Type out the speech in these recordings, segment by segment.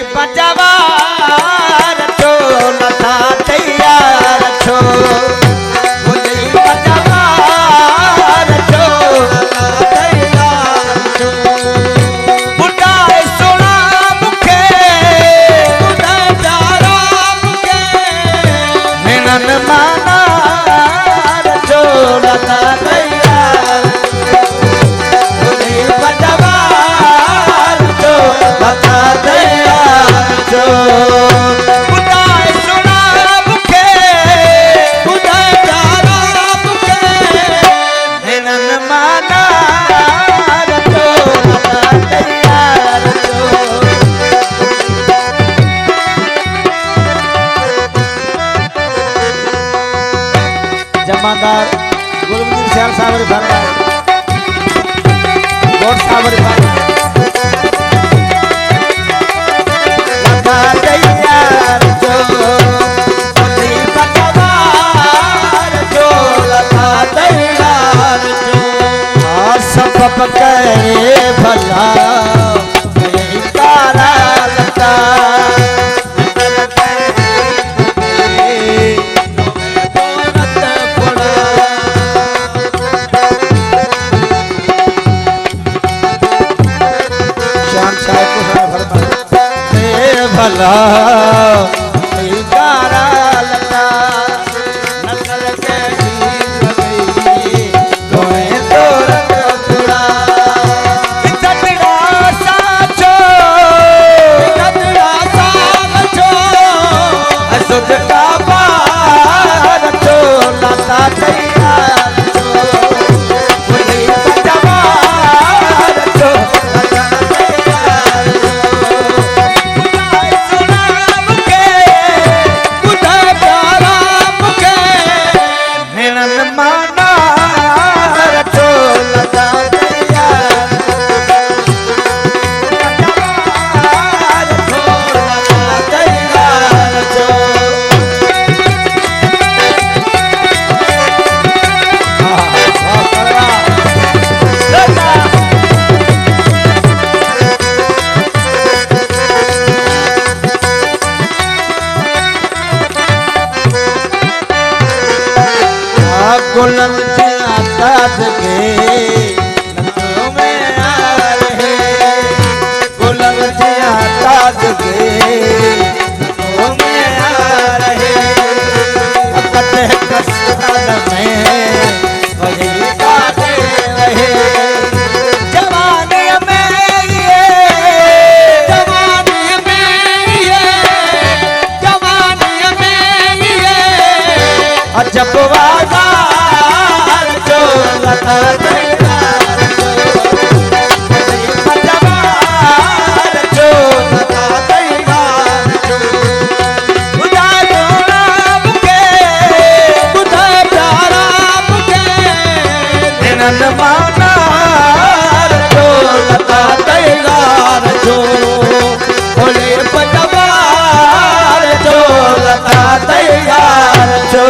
बजवार छो लता तैयार छो बजवार छो लता तैयार छो बुढ़ाए सोना मुखे बुढ़ाए प्यारा मुखे निनन माना छो लता तैयार बजवार छो लता तैयार छो बुढ़ाए सोना मुखे बुढ़ाए प्यारा मुखे निनन माना छो लता तैयार छो जमादार गुरुमंदिर श्याम सावरी भरवाए गोड सावरी भरवाए लता तैयार छो बजवार छो लता तैयार छो सब करे भला यही तारा लता भला तारा लता नसल के गोए तोरत पुरा इतड़ा साचो असुद का बार छो लता तैयार छो बजवार छो लता तैयार गुलाम आजाद के नजरों में आ रहे गुलाम आजाद के नजरों में आ रहे फतेह कसरत में वही गाते रहे जवानी में ये अजब वादा लता तैयार छो बजवार छो लता तैयार छो बुढ़ाए सोना मुखे बुढ़ाए प्यारा मुखे निनन माना छो लता तैयार छो बोले बजवार छो लता तैयार छो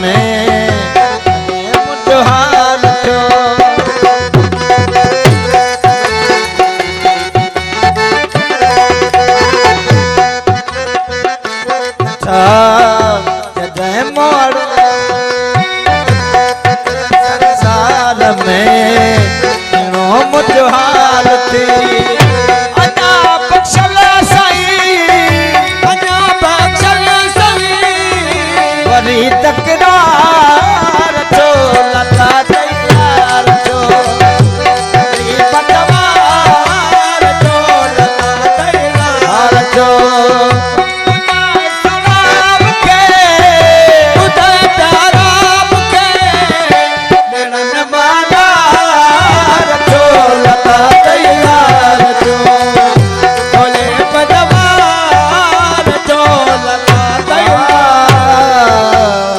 में मुझहार छो जय मोड़ संसार में मुझहार